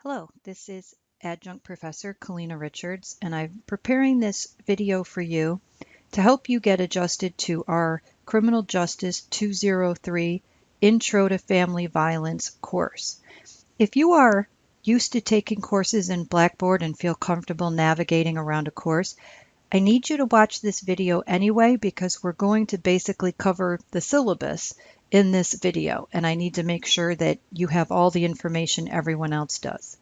Hello, this is Adjunct Professor Kalina Richards, and I'm preparing this video for you to help you get adjusted to our Criminal Justice 203 Intro to Family Violence course. If you are used to taking courses in Blackboard and feel comfortable navigating around a course, I need you to watch this video anyway because we're going to basically cover the syllabus in this video, and I need to make sure that you have all the information everyone else does.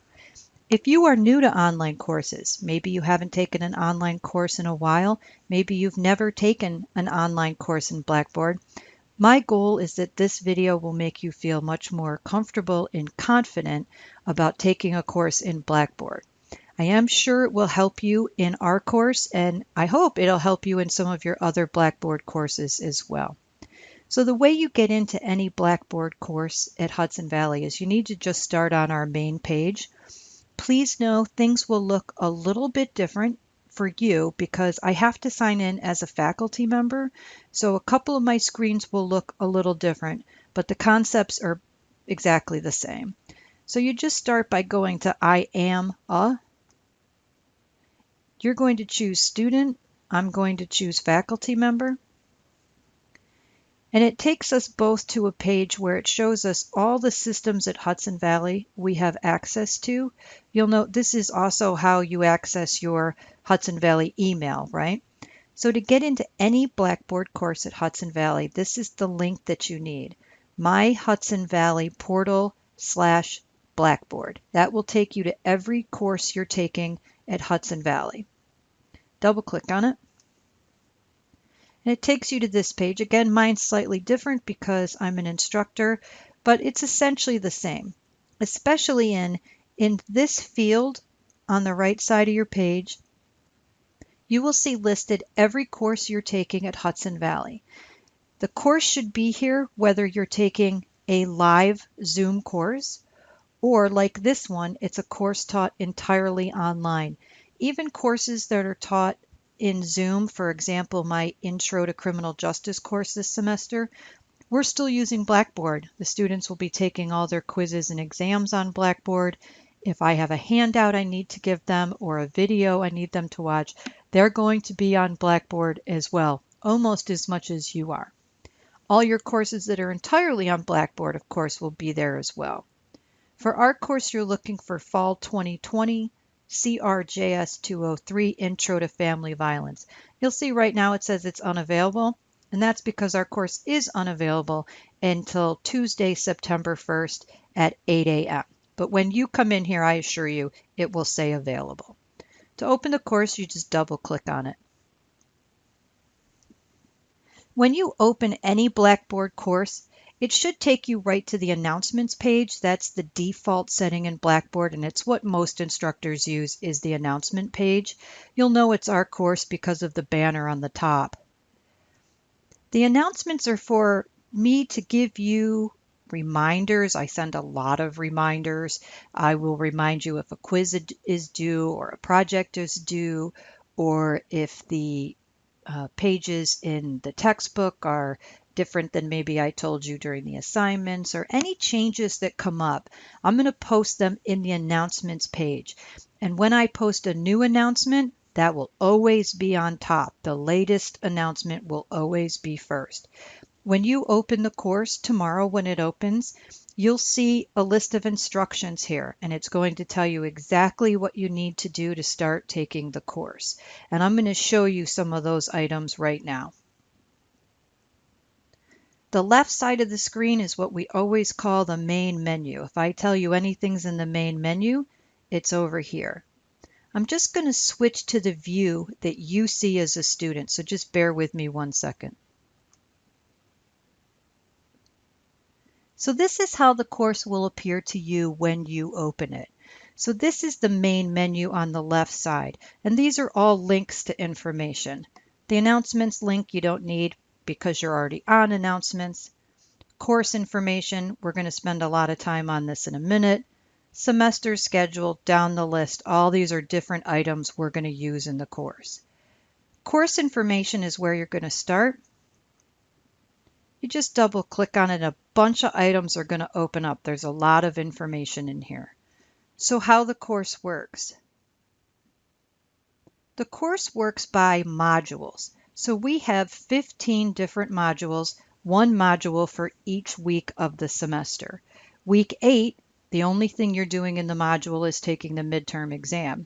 If you are new to online courses, maybe you haven't taken an online course in a while, maybe you've never taken an online course in Blackboard, my goal is that this video will make you feel much more comfortable and confident about taking a course in Blackboard. I am sure it will help you in our course, and I hope it'll help you in some of your other Blackboard courses as well. So the way you get into any Blackboard course at Hudson Valley is you need to just start on our main page. Please know things will look a little bit different for you because I have to sign in as a faculty member. So a couple of my screens will look a little different, but the concepts are exactly the same. So you just start by going to I am a. You're going to choose student. I'm going to choose faculty member. And it takes us both to a page where it shows us all the systems at Hudson Valley we have access to. You'll note this is also how you access your Hudson Valley email, right? So to get into any Blackboard course at Hudson Valley, this is the link that you need. My Hudson Valley portal/Blackboard. That will take you to every course you're taking at Hudson Valley. Double click on it. And it takes you to this page. Again, mine's slightly different because I'm an instructor, but it's essentially the same, especially in this field on the right side of your page. You will see listed every course you're taking at Hudson Valley. The course should be here whether you're taking a live Zoom course or like this one, it's a course taught entirely online. Even courses that are taught in Zoom, for example, my Intro to Criminal Justice course this semester, we're still using Blackboard. The students will be taking all their quizzes and exams on Blackboard. If I have a handout I need to give them or a video I need them to watch, they're going to be on Blackboard as well, almost as much as you are. All your courses that are entirely on Blackboard, of course, will be there as well. For our course, you're looking for Fall 2020 CRJS 203 Intro to Family Violence. You'll see right now it says it's unavailable, and that's because our course is unavailable until Tuesday, September 1st at 8 a.m. But when you come in here, I assure you, it will say available. To open the course, you just double click on it. When you open any Blackboard course, it should take you right to the announcements page. That's the default setting in Blackboard, and it's what most instructors use is the announcement page. You'll know it's our course because of the banner on the top. The announcements are for me to give you reminders. I send a lot of reminders. I will remind you if a quiz is due or a project is due, or if the pages in the textbook are different than maybe I told you during the assignments, or any changes that come up. I'm going to post them in the announcements page. And when I post a new announcement, that will always be on top. The latest announcement will always be first. When you open the course tomorrow when it opens, you'll see a list of instructions here, and it's going to tell you exactly what you need to do to start taking the course. And I'm going to show you some of those items right now. The left side of the screen is what we always call the main menu. If I tell you anything's in the main menu, it's over here. I'm just going to switch to the view that you see as a student, so just bear with me 1 second. So this is how the course will appear to you when you open it. So this is the main menu on the left side, and these are all links to information. The announcements link you don't need because you're already on announcements. Course information, we're going to spend a lot of time on this in a minute. Semester schedule, down the list, all these are different items we're going to use in the course. Course information is where you're going to start. You just double click on it, a bunch of items are going to open up. There's a lot of information in here. So how the course works. The course works by modules. So we have 15 different modules, one module for each week of the semester. Week 8, the only thing you're doing in the module is taking the midterm exam.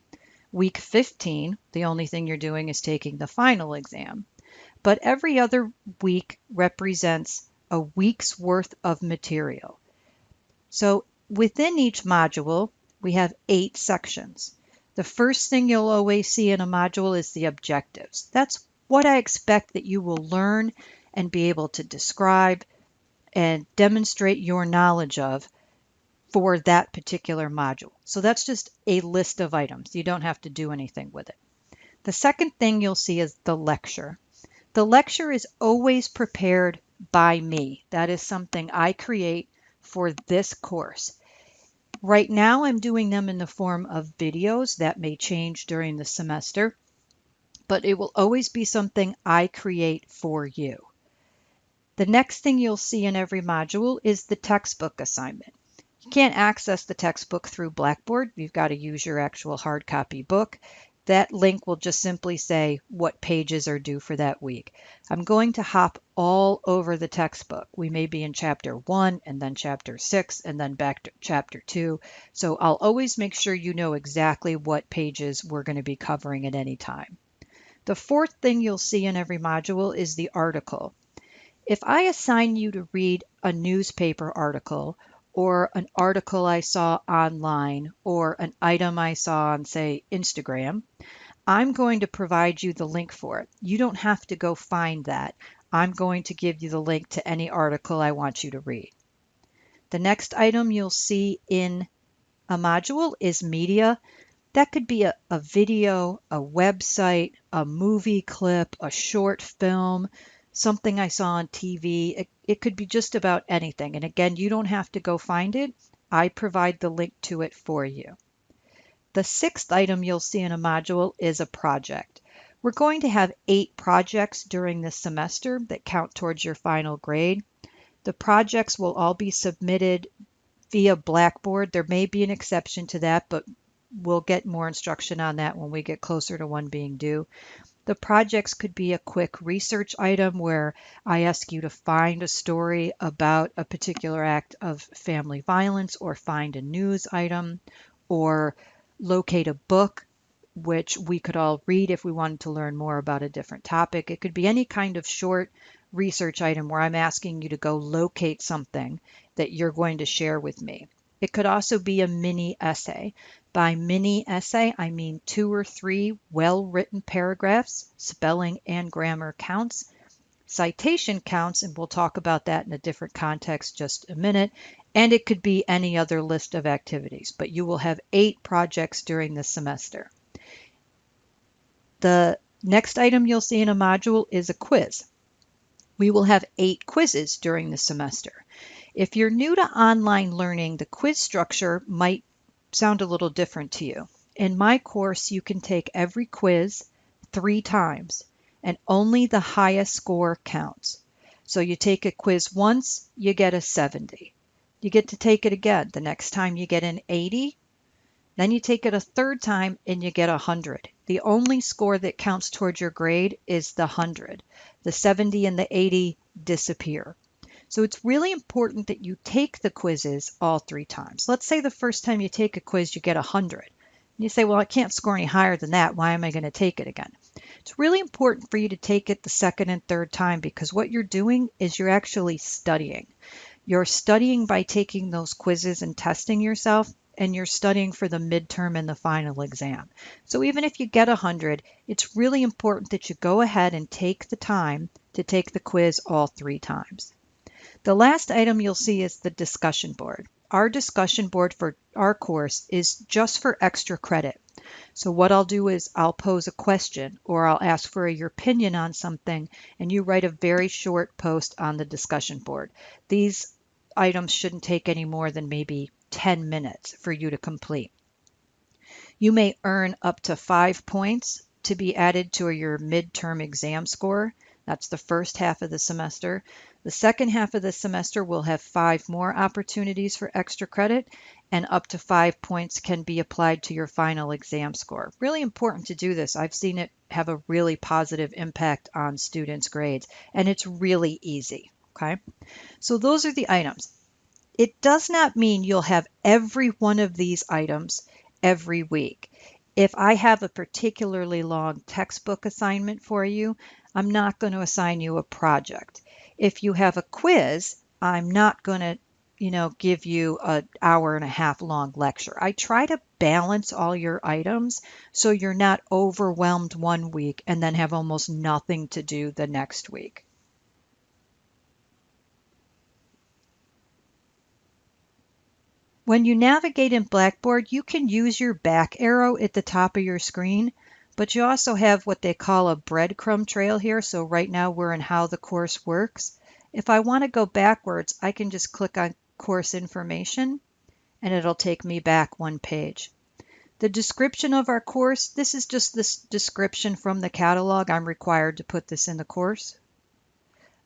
Week 15, the only thing you're doing is taking the final exam. But every other week represents a week's worth of material. So within each module, we have 8 sections. The first thing you'll always see in a module is the objectives. That's what I expect that you will learn and be able to describe and demonstrate your knowledge of for that particular module. So that's just a list of items. You don't have to do anything with it. The second thing you'll see is the lecture. The lecture is always prepared by me. That is something I create for this course. Right now, I'm doing them in the form of videos. That may change during the semester, but it will always be something I create for you. The next thing you'll see in every module is the textbook assignment. You can't access the textbook through Blackboard. You've got to use your actual hard copy book. That link will just simply say what pages are due for that week. I'm going to hop all over the textbook. We may be in chapter 1 and then chapter 6 and then back to chapter 2. So I'll always make sure you know exactly what pages we're going to be covering at any time. The fourth thing you'll see in every module is the article. If I assign you to read a newspaper article or an article I saw online or an item I saw on, say, Instagram, I'm going to provide you the link for it. You don't have to go find that. I'm going to give you the link to any article I want you to read. The next item you'll see in a module is media. That could be a video, a website, a movie clip, a short film, something I saw on TV. It could be just about anything. And again, you don't have to go find it. I provide the link to it for you. The sixth item you'll see in a module is a project. We're going to have 8 projects during this semester that count towards your final grade. The projects will all be submitted via Blackboard. There may be an exception to that, but we'll get more instruction on that when we get closer to one being due. The projects could be a quick research item where I ask you to find a story about a particular act of family violence, or find a news item, or locate a book, which we could all read if we wanted to learn more about a different topic. It could be any kind of short research item where I'm asking you to go locate something that you're going to share with me. It could also be a mini essay. By mini essay, I mean 2 or 3 well-written paragraphs. Spelling and grammar counts. Citation counts, and we'll talk about that in a different context just a minute. And it could be any other list of activities, but you will have 8 projects during this semester. The next item you'll see in a module is a quiz. We will have 8 quizzes during the semester. If you're new to online learning, the quiz structure might sound a little different to you. In my course, you can take every quiz 3 times, and only the highest score counts. So you take a quiz once, you get a 70. You get to take it again. The next time you get an 80. Then you take it a third time and you get 100. The only score that counts towards your grade is the 100. The 70 and the 80 disappear. So it's really important that you take the quizzes all 3 times. Let's say the first time you take a quiz, you get 100. And you say, well, I can't score any higher than that. Why am I going to take it again? It's really important for you to take it the second and third time, because what you're doing is you're actually studying. You're studying by taking those quizzes and testing yourself, and you're studying for the midterm and the final exam. So even if you get 100, it's really important that you go ahead and take the time to take the quiz all 3 times. The last item you'll see is the discussion board. Our discussion board for our course is just for extra credit. So what I'll do is I'll pose a question, or I'll ask for your opinion on something, and you write a very short post on the discussion board. These items shouldn't take any more than maybe 10 minutes for you to complete. You may earn up to 5 points to be added to your midterm exam score. That's the first half of the semester. The second half of the semester will have 5 more opportunities for extra credit, and up to 5 points can be applied to your final exam score. Really important to do this. I've seen it have a really positive impact on students' grades, and it's really easy. Okay, so those are the items. It does not mean you'll have every one of these items every week. If I have a particularly long textbook assignment for you, I'm not going to assign you a project. If you have a quiz, I'm not going to, give you an hour and a half long lecture. I try to balance all your items so you're not overwhelmed one week and then have almost nothing to do the next week. When you navigate in Blackboard, you can use your back arrow at the top of your screen, but you also have what they call a breadcrumb trail here. So right now we're in how the course works. If I want to go backwards, I can just click on course information and it'll take me back one page. The description of our course, this is just this description from the catalog. I'm required to put this in the course.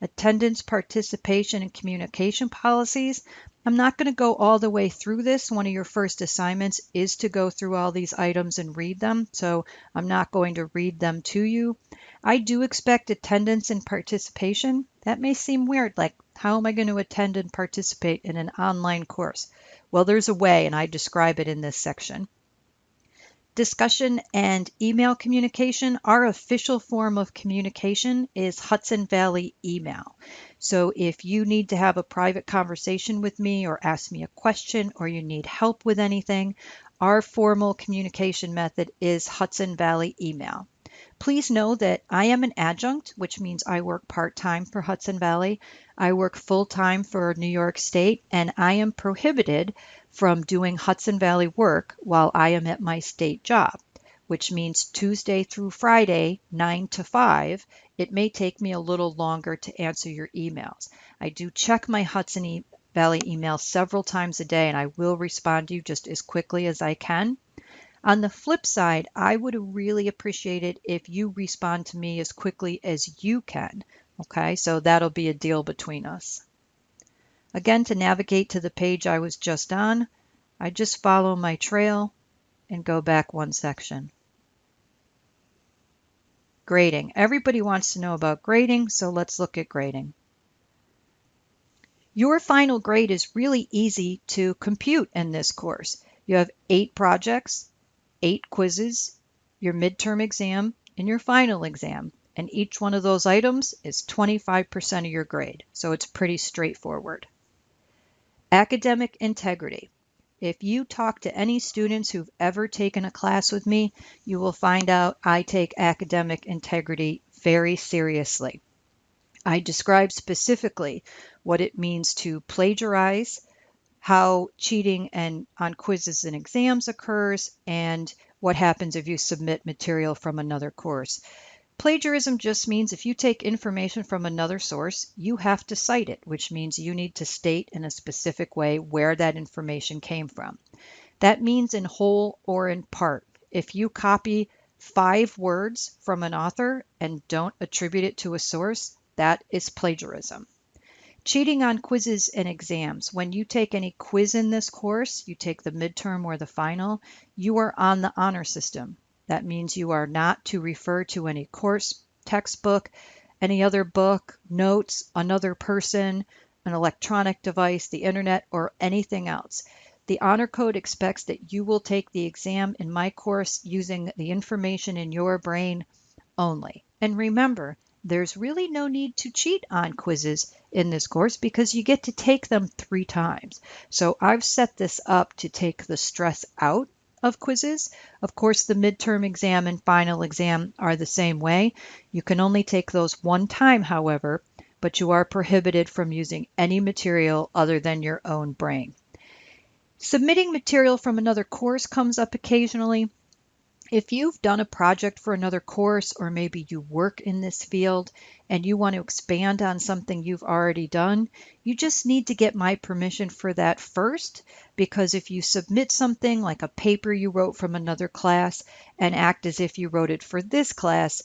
Attendance, participation, and communication policies. I'm not going to go all the way through this. One of your first assignments is to go through all these items and read them, so I'm not going to read them to you. I do expect attendance and participation. That may seem weird, like how am I going to attend and participate in an online course? Well, there's a way, and I describe it in this section. Discussion and email communication. Our official form of communication is Hudson Valley email. So if you need to have a private conversation with me or ask me a question or you need help with anything, our formal communication method is Hudson Valley email. Please know that I am an adjunct, which means I work part-time for Hudson Valley. I work full-time for New York State, and I am prohibited from doing Hudson Valley work while I am at my state job, which means Tuesday through Friday, 9 to 5. It may take me a little longer to answer your emails. I do check my Hudson Valley email several times a day, and I will respond to you just as quickly as I can. On the flip side, I would really appreciate it if you respond to me as quickly as you can. Okay, so that'll be a deal between us. Again, to navigate to the page I was just on, I just follow my trail and go back one section. Grading. Everybody wants to know about grading, so let's look at grading. Your final grade is really easy to compute in this course. You have 8 projects, 8 quizzes, your midterm exam, and your final exam. And each one of those items is 25% of your grade. So it's pretty straightforward. Academic integrity. If you talk to any students who've ever taken a class with me, you will find out I take academic integrity very seriously. I describe specifically what it means to plagiarize, how cheating on quizzes and exams occurs, and what happens if you submit material from another course. Plagiarism just means if you take information from another source, you have to cite it, which means you need to state in a specific way where that information came from. That means in whole or in part. If you copy 5 words from an author and don't attribute it to a source, that is plagiarism. Cheating on quizzes and exams. When you take any quiz in this course, you take the midterm or the final, you are on the honor system. That means you are not to refer to any course, textbook, any other book, notes, another person, an electronic device, the internet, or anything else. The honor code expects that you will take the exam in my course using the information in your brain only. And remember, there's really no need to cheat on quizzes in this course because you get to take them 3 times. So I've set this up to take the stress out of quizzes. Of course, the midterm exam and final exam are the same way. You can only take those 1 time, however, but you are prohibited from using any material other than your own brain. Submitting material from another course comes up occasionally. If you've done a project for another course, or maybe you work in this field and you want to expand on something you've already done, you just need to get my permission for that first, because if you submit something like a paper you wrote from another class and act as if you wrote it for this class,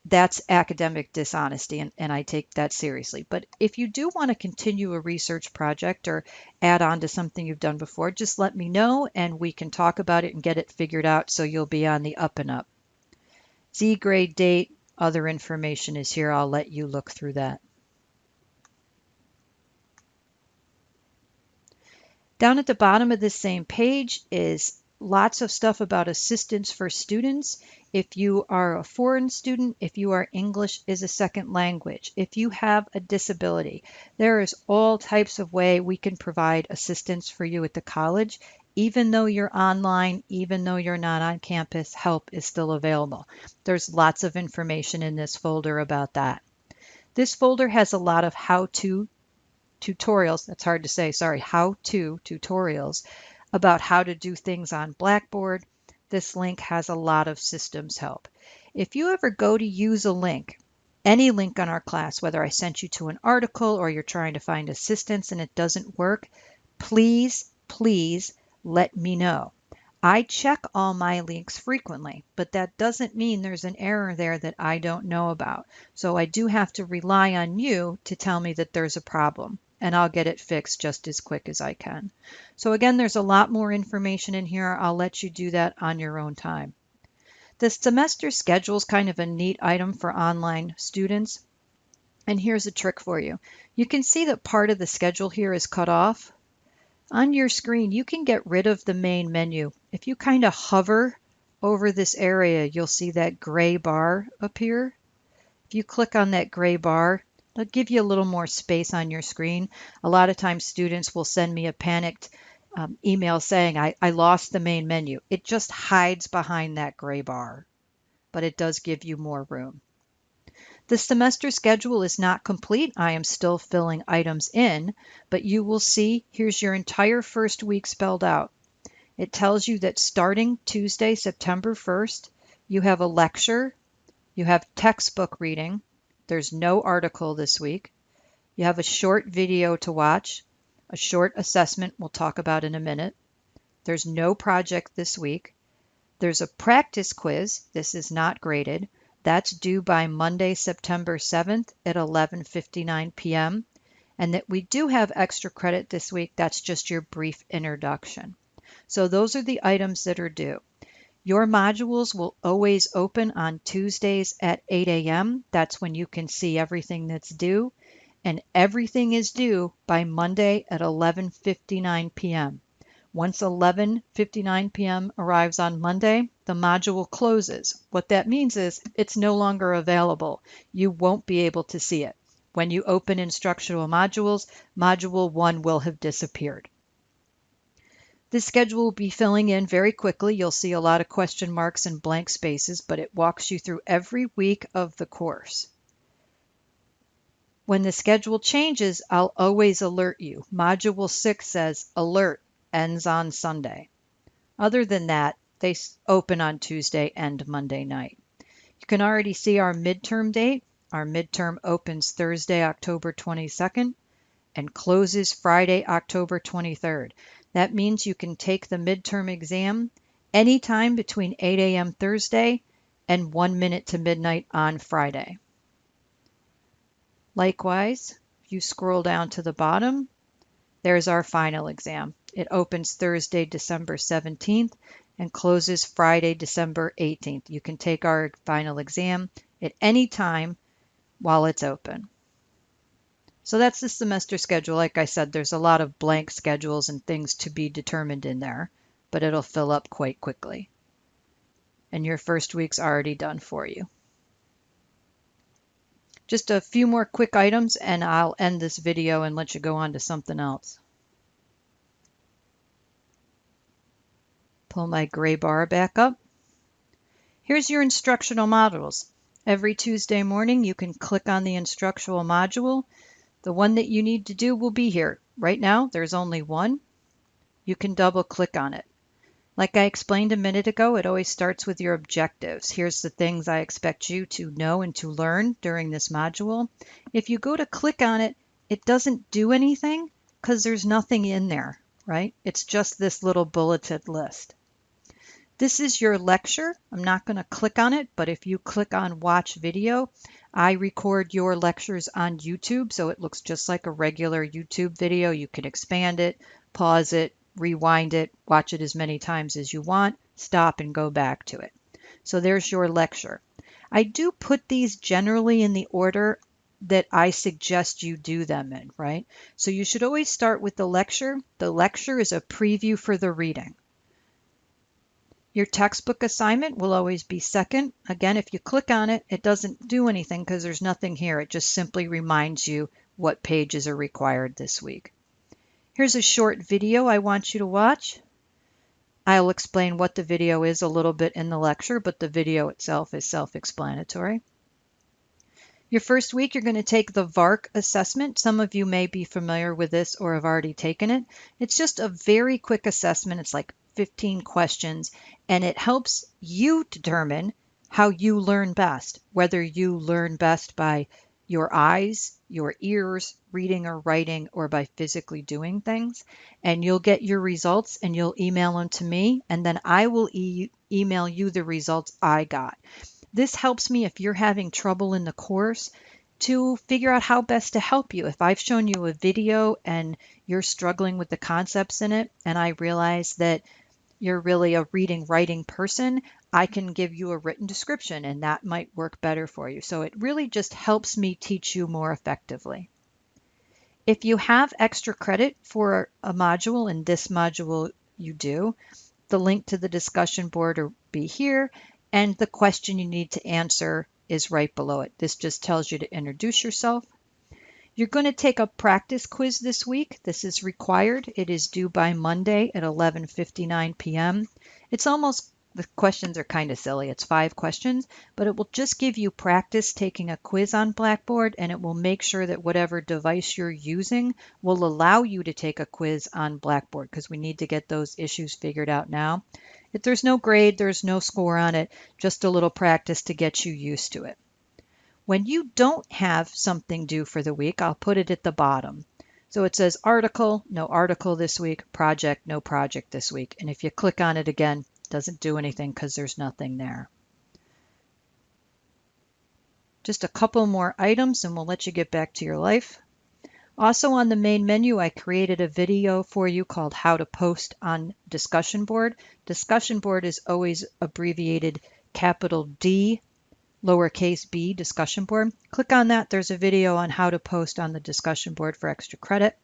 that's academic dishonesty, and I take that seriously. But if you do want to continue a research project or add on to something you've done before, just let me know and we can talk about it and get it figured out so you'll be on the up and up. Z grade date, other information is here. I'll let you look through that. Down at the bottom of this same page is lots of stuff about assistance for students. If you are a foreign student, if you are English as a second language, if you have a disability, there is all types of way we can provide assistance for you at the college. Even though you're online, even though you're not on campus, help is still available. There's lots of information in this folder about that. This folder has a lot of how-to tutorials, that's hard to say, sorry, how-to tutorials about how to do things on Blackboard. This link has a lot of systems help. If you ever go to use a link, any link on our class, whether I sent you to an article or you're trying to find assistance and it doesn't work, please, please let me know. I check all my links frequently, but that doesn't mean there's an error there that I don't know about. So I do have to rely on you to tell me that there's a problem, and I'll get it fixed just as quick as I can. So again, there's a lot more information in here. I'll let you do that on your own time. The semester schedule is kind of a neat item for online students. And here's a trick for you. You can see that part of the schedule here is cut off. On your screen, you can get rid of the main menu. If you kind of hover over this area, you'll see that gray bar appear. If you click on that gray bar, it'll give you a little more space on your screen. A lot of times students will send me a panicked email saying, I lost the main menu. It just hides behind that gray bar, but it does give you more room. The semester schedule is not complete. I am still filling items in, but you will see here's your entire first week spelled out. It tells you that starting Tuesday, September 1st, you have a lecture, you have textbook reading, there's no article this week, you have a short video to watch, a short assessment we'll talk about in a minute, there's no project this week, there's a practice quiz, this is not graded, that's due by Monday, September 7th at 11:59 p.m. And that we do have extra credit this week, that's just your brief introduction. So those are the items that are due. Your modules will always open on Tuesdays at 8 a.m. That's when you can see everything that's due. And everything is due by Monday at 11:59 p.m. Once 11:59 p.m. arrives on Monday, the module closes. What that means is it's no longer available. You won't be able to see it. When you open instructional modules, Module 1 will have disappeared. This schedule will be filling in very quickly. You'll see a lot of question marks and blank spaces, but it walks you through every week of the course. When the schedule changes, I'll always alert you. Module 6 says, alert, ends on Sunday. Other than that, they open on Tuesday and Monday night. You can already see our midterm date. Our midterm opens Thursday, October 22nd and closes Friday, October 23rd. That means you can take the midterm exam anytime between 8 a.m. Thursday and 1 minute to midnight on Friday. Likewise, if you scroll down to the bottom, there's our final exam. It opens Thursday, December 17th and closes Friday, December 18th. You can take our final exam at any time while it's open. So that's the semester schedule. Like I said, there's a lot of blank schedules and things to be determined in there, but it'll fill up quite quickly. And your first week's already done for you. Just a few more quick items and I'll end this video and let you go on to something else. Pull my gray bar back up. Here's your instructional modules. Every Tuesday morning you can click on the instructional module. The one that you need to do will be here. Right now there's only one. You can double click on it. Like I explained a minute ago, it always starts with your objectives. Here's the things I expect you to know and to learn during this module. If you go to click on it, it doesn't do anything because there's nothing in there, right? It's just this little bulleted list. This is your lecture. I'm not going to click on it, but if you click on watch video, I record your lectures on YouTube, so it looks just like a regular YouTube video. You can expand it, pause it, rewind it, watch it as many times as you want, stop and go back to it. So there's your lecture. I do put these generally in the order that I suggest you do them in, right? So you should always start with the lecture. The lecture is a preview for the reading. Your textbook assignment will always be second. Again, if you click on it, it doesn't do anything because there's nothing here. It just simply reminds you what pages are required this week. Here's a short video I want you to watch. I'll explain what the video is a little bit in the lecture, but the video itself is self-explanatory. Your first week, you're going to take the VARC assessment. Some of you may be familiar with this or have already taken it. It's just a very quick assessment. It's like 15 questions, and it helps you determine how you learn best, whether you learn best by your eyes, your ears, reading or writing, or by physically doing things. And you'll get your results and you'll email them to me, and then I will email you the results I got. This helps me if you're having trouble in the course to figure out how best to help you. If I've shown you a video and you're struggling with the concepts in it, and I realize that you're really a reading, writing person, I can give you a written description and that might work better for you. So it really just helps me teach you more effectively. If you have extra credit for a module, and this module you do, the link to the discussion board will be here, and the question you need to answer is right below it. This just tells you to introduce yourself. You're going to take a practice quiz this week. This is required. It is due by Monday at 11:59 p.m. The questions are kind of silly. It's 5 questions, but it will just give you practice taking a quiz on Blackboard, and it will make sure that whatever device you're using will allow you to take a quiz on Blackboard, because we need to get those issues figured out now. If there's no grade, there's no score on it, just a little practice to get you used to it. When you don't have something due for the week, I'll put it at the bottom. So it says article, no article this week, project, no project this week. And if you click on it again, it doesn't do anything because there's nothing there. Just a couple more items and we'll let you get back to your life. Also on the main menu, I created a video for you called How to Post on Discussion Board. Discussion Board is always abbreviated capital D, lowercase b, discussion board. Click on that. There's a video on how to post on the discussion board for extra credit.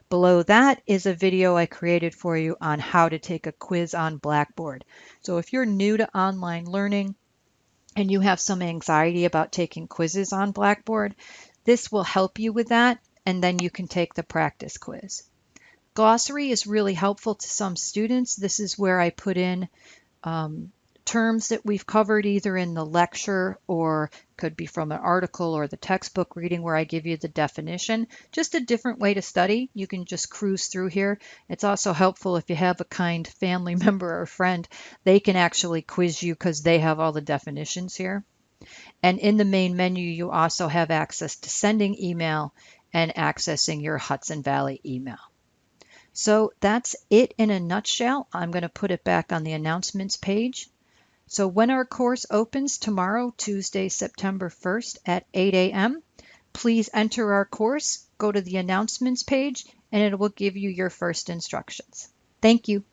Below that is a video I created for you on how to take a quiz on Blackboard. So if you're new to online learning and you have some anxiety about taking quizzes on Blackboard, this will help you with that, and then you can take the practice quiz. Glossary is really helpful to some students. This is where I put in terms that we've covered either in the lecture or could be from an article or the textbook reading where I give you the definition. Just a different way to study. You can just cruise through here. It's also helpful if you have a kind family member or friend. They can actually quiz you because they have all the definitions here. And in the main menu, you also have access to sending email and accessing your Hudson Valley email. So that's it in a nutshell. I'm going to put it back on the announcements page. So when our course opens tomorrow, Tuesday, September 1st at 8 a.m., please enter our course, go to the announcements page, and it will give you your first instructions. Thank you.